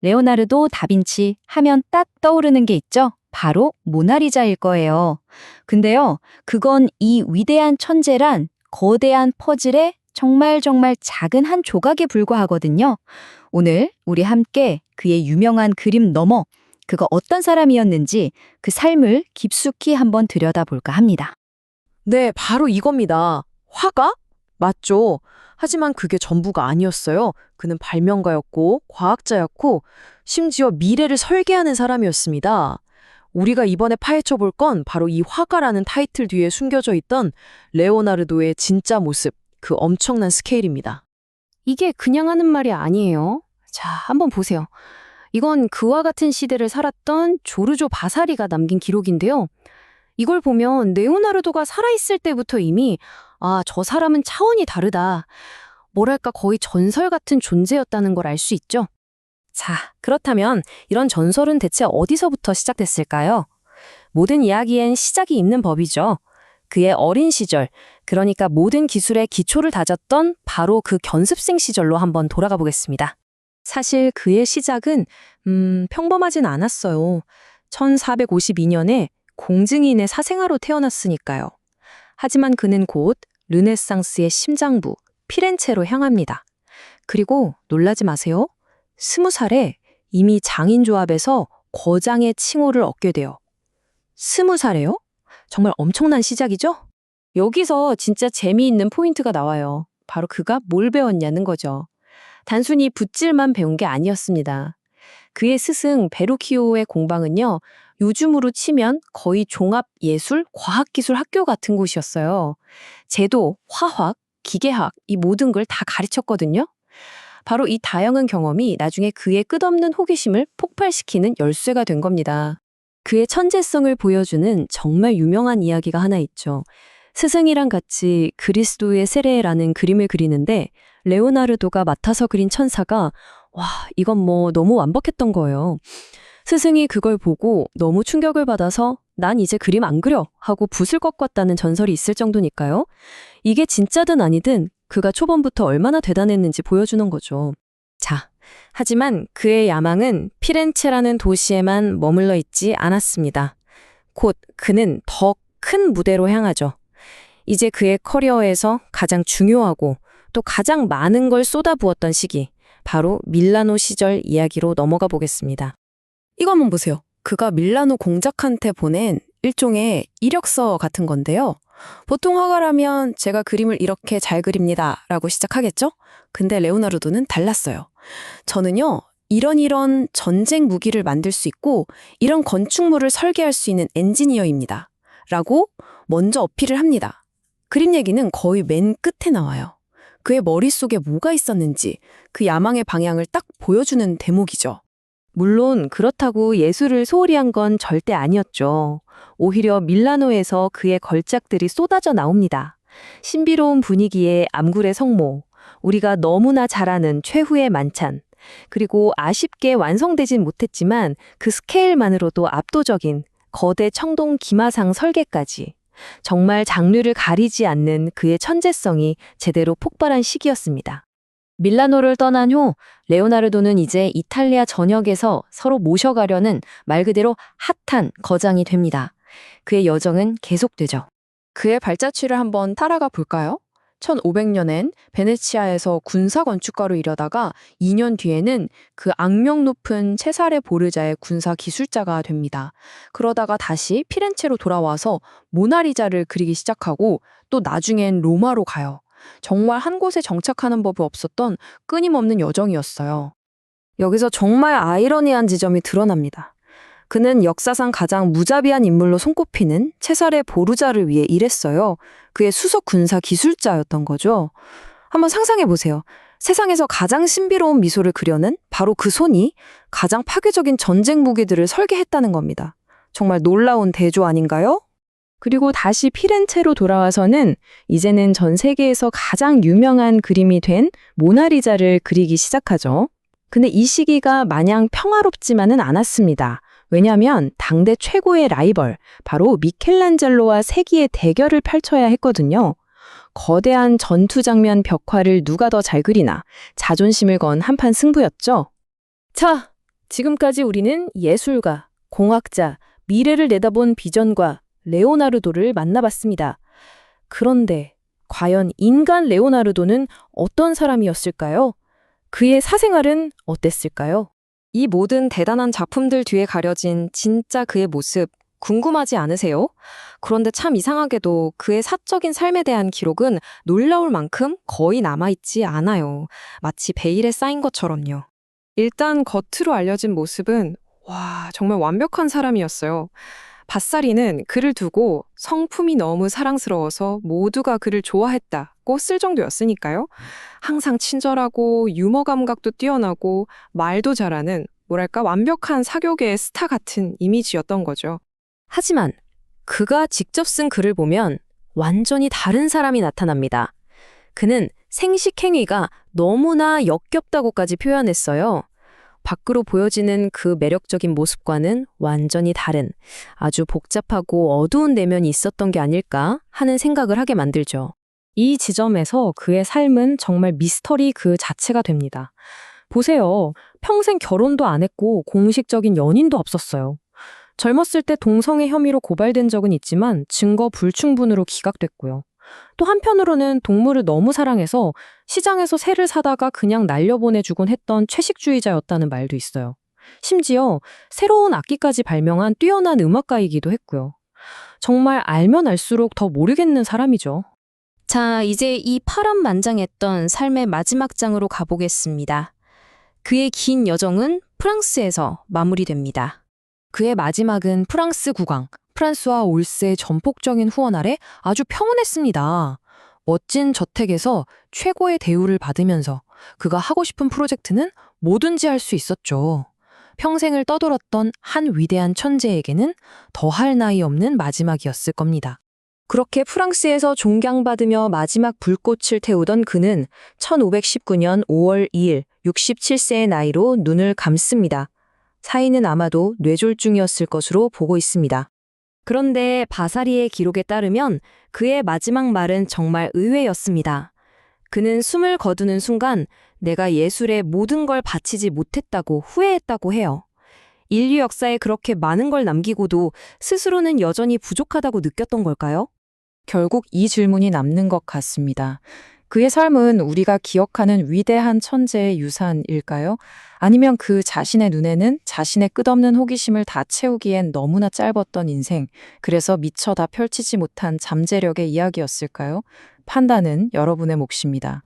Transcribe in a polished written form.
레오나르도 다빈치 하면 딱 떠오르는 게 있죠? 바로 모나리자일 거예요. 근데요, 그건 이 위대한 천재란 거대한 퍼즐의 정말 작은 한 조각에 불과하거든요. 오늘 우리 함께 그의 유명한 그림 너머, 그가 어떤 사람이었는지 그 삶을 깊숙이 한번 들여다볼까 합니다. 네, 바로 이겁니다. 화가? 맞죠. 하지만 그게 전부가 아니었어요. 그는 발명가였고, 과학자였고, 심지어 미래를 설계하는 사람이었습니다. 우리가 이번에 파헤쳐 볼 건 바로 이 화가라는 타이틀 뒤에 숨겨져 있던 레오나르도의 진짜 모습, 그 엄청난 스케일입니다. 이게 그냥 하는 말이 아니에요. 자, 한번 보세요. 이건 그와 같은 시대를 살았던 조르조 바사리가 남긴 기록인데요. 이걸 보면 레오나르도가 살아있을 때부터 이미 저 사람은 차원이 다르다. 뭐랄까 거의 전설 같은 존재였다는 걸 알 수 있죠. 자, 그렇다면 이런 전설은 대체 어디서부터 시작됐을까요? 모든 이야기엔 시작이 있는 법이죠. 그의 어린 시절, 그러니까 모든 기술의 기초를 다졌던 바로 그 견습생 시절로 한번 돌아가 보겠습니다. 사실 그의 시작은 평범하진 않았어요. 1452년에 공증인의 사생아로 태어났으니까요. 하지만 그는 곧 르네상스의 심장부, 피렌체로 향합니다. 그리고 놀라지 마세요. 20살에 이미 장인조합에서 거장의 칭호를 얻게 돼요. 20살에요? 정말 엄청난 시작이죠? 여기서 진짜 재미있는 포인트가 나와요. 바로 그가 뭘 배웠냐는 거죠. 단순히 붓질만 배운 게 아니었습니다. 그의 스승 베루키오의 공방은요, 요즘으로 치면 거의 종합예술, 과학기술 학교 같은 곳이었어요. 제도, 화학, 기계학, 이 모든 걸 다 가르쳤거든요. 바로 이 다양한 경험이 나중에 그의 끝없는 호기심을 폭발시키는 열쇠가 된 겁니다. 그의 천재성을 보여주는 정말 유명한 이야기가 하나 있죠. 스승이랑 같이 그리스도의 세례라는 그림을 그리는데 레오나르도가 맡아서 그린 천사가 이건 너무 완벽했던 거예요. 스승이 그걸 보고 너무 충격을 받아서 난 이제 그림 안 그려 하고 붓을 꺾었다는 전설이 있을 정도니까요. 이게 진짜든 아니든 그가 초반부터 얼마나 대단했는지 보여주는 거죠. 자, 하지만 그의 야망은 피렌체라는 도시에만 머물러 있지 않았습니다. 곧 그는 더 큰 무대로 향하죠. 이제 그의 커리어에서 가장 중요하고 또 가장 많은 걸 쏟아부었던 시기, 바로 밀라노 시절 이야기로 넘어가 보겠습니다. 이거 한번 보세요. 그가 밀라노 공작한테 보낸 일종의 이력서 같은 건데요. 보통 화가라면 제가 그림을 이렇게 잘 그립니다 라고 시작하겠죠? 근데 레오나르도는 달랐어요. 저는요, 이런 전쟁 무기를 만들 수 있고 이런 건축물을 설계할 수 있는 엔지니어입니다 라고 먼저 어필을 합니다. 그림 얘기는 거의 맨 끝에 나와요. 그의 머릿속에 뭐가 있었는지 그 야망의 방향을 딱 보여주는 대목이죠. 물론 그렇다고 예술을 소홀히 한 건 절대 아니었죠. 오히려 밀라노에서 그의 걸작들이 쏟아져 나옵니다. 신비로운 분위기의 암굴의 성모, 우리가 너무나 잘 아는 최후의 만찬, 그리고 아쉽게 완성되진 못했지만 그 스케일만으로도 압도적인 거대 청동 기마상 설계까지. 정말 장르를 가리지 않는 그의 천재성이 제대로 폭발한 시기였습니다. 밀라노를 떠난 후 레오나르도는 이제 이탈리아 전역에서 서로 모셔가려는 말 그대로 핫한 거장이 됩니다. 그의 여정은 계속되죠. 그의 발자취를 한번 따라가 볼까요? 1500년엔 베네치아에서 군사 건축가로 일하다가 2년 뒤에는 그 악명 높은 체사레 보르자의 군사 기술자가 됩니다. 그러다가 다시 피렌체로 돌아와서 모나리자를 그리기 시작하고 또 나중엔 로마로 가요. 정말 한 곳에 정착하는 법이 없었던 끊임없는 여정이었어요. 여기서 정말 아이러니한 지점이 드러납니다. 그는 역사상 가장 무자비한 인물로 손꼽히는 체사레 보르자를 위해 일했어요. 그의 수석 군사 기술자였던 거죠. 한번 상상해 보세요. 세상에서 가장 신비로운 미소를 그려낸 바로 그 손이 가장 파괴적인 전쟁 무기들을 설계했다는 겁니다. 정말 놀라운 대조 아닌가요? 그리고 다시 피렌체로 돌아와서는 이제는 전 세계에서 가장 유명한 그림이 된 모나리자를 그리기 시작하죠. 근데 이 시기가 마냥 평화롭지만은 않았습니다. 왜냐하면 당대 최고의 라이벌, 바로 미켈란젤로와 세기의 대결을 펼쳐야 했거든요. 거대한 전투 장면 벽화를 누가 더 잘 그리나 자존심을 건 한판 승부였죠. 자, 지금까지 우리는 예술가, 공학자, 미래를 내다본 비전과 레오나르도를 만나봤습니다. 그런데 과연 인간 레오나르도는 어떤 사람이었을까요? 그의 사생활은 어땠을까요? 이 모든 대단한 작품들 뒤에 가려진 진짜 그의 모습 궁금하지 않으세요? 그런데 참 이상하게도 그의 사적인 삶에 대한 기록은 놀라울 만큼 거의 남아있지 않아요. 마치 베일에 쌓인 것처럼요. 일단 겉으로 알려진 모습은 와, 정말 완벽한 사람이었어요. 바사리는 그를 두고 성품이 너무 사랑스러워서 모두가 그를 좋아했다고 쓸 정도였으니까요. 항상 친절하고 유머 감각도 뛰어나고 말도 잘하는 뭐랄까 완벽한 사교계의 스타 같은 이미지였던 거죠. 하지만 그가 직접 쓴 글을 보면 완전히 다른 사람이 나타납니다. 그는 생식행위가 너무나 역겹다고까지 표현했어요. 밖으로 보여지는 그 매력적인 모습과는 완전히 다른 아주 복잡하고 어두운 내면이 있었던 게 아닐까 하는 생각을 하게 만들죠. 이 지점에서 그의 삶은 정말 미스터리 그 자체가 됩니다. 보세요. 평생 결혼도 안 했고 공식적인 연인도 없었어요. 젊었을 때 동성애 혐의로 고발된 적은 있지만 증거 불충분으로 기각됐고요. 또 한편으로는 동물을 너무 사랑해서 시장에서 새를 사다가 그냥 날려보내주곤 했던 채식주의자였다는 말도 있어요. 심지어 새로운 악기까지 발명한 뛰어난 음악가이기도 했고요. 정말 알면 알수록 더 모르겠는 사람이죠. 자, 이제 이 파란만장했던 삶의 마지막 장으로 가보겠습니다. 그의 긴 여정은 프랑스에서 마무리됩니다. 그의 마지막은 프랑스 국왕, 프란스와 올스의 전폭적인 후원 아래 아주 평온했습니다. 멋진 저택에서 최고의 대우를 받으면서 그가 하고 싶은 프로젝트는 뭐든지 할 수 있었죠. 평생을 떠돌았던 한 위대한 천재에게는 더할 나위 없는 마지막이었을 겁니다. 그렇게 프랑스에서 존경받으며 마지막 불꽃을 태우던 그는 1519년 5월 2일 67세의 나이로 눈을 감습니다. 사인은 아마도 뇌졸중이었을 것으로 보고 있습니다. 그런데 바사리의 기록에 따르면 그의 마지막 말은 정말 의외였습니다. 그는 숨을 거두는 순간 내가 예술에 모든 걸 바치지 못했다고 후회했다고 해요. 인류 역사에 그렇게 많은 걸 남기고도 스스로는 여전히 부족하다고 느꼈던 걸까요? 결국 이 질문이 남는 것 같습니다. 그의 삶은 우리가 기억하는 위대한 천재의 유산일까요? 아니면 그 자신의 눈에는 자신의 끝없는 호기심을 다 채우기엔 너무나 짧았던 인생, 그래서 미처 다 펼치지 못한 잠재력의 이야기였을까요? 판단은 여러분의 몫입니다.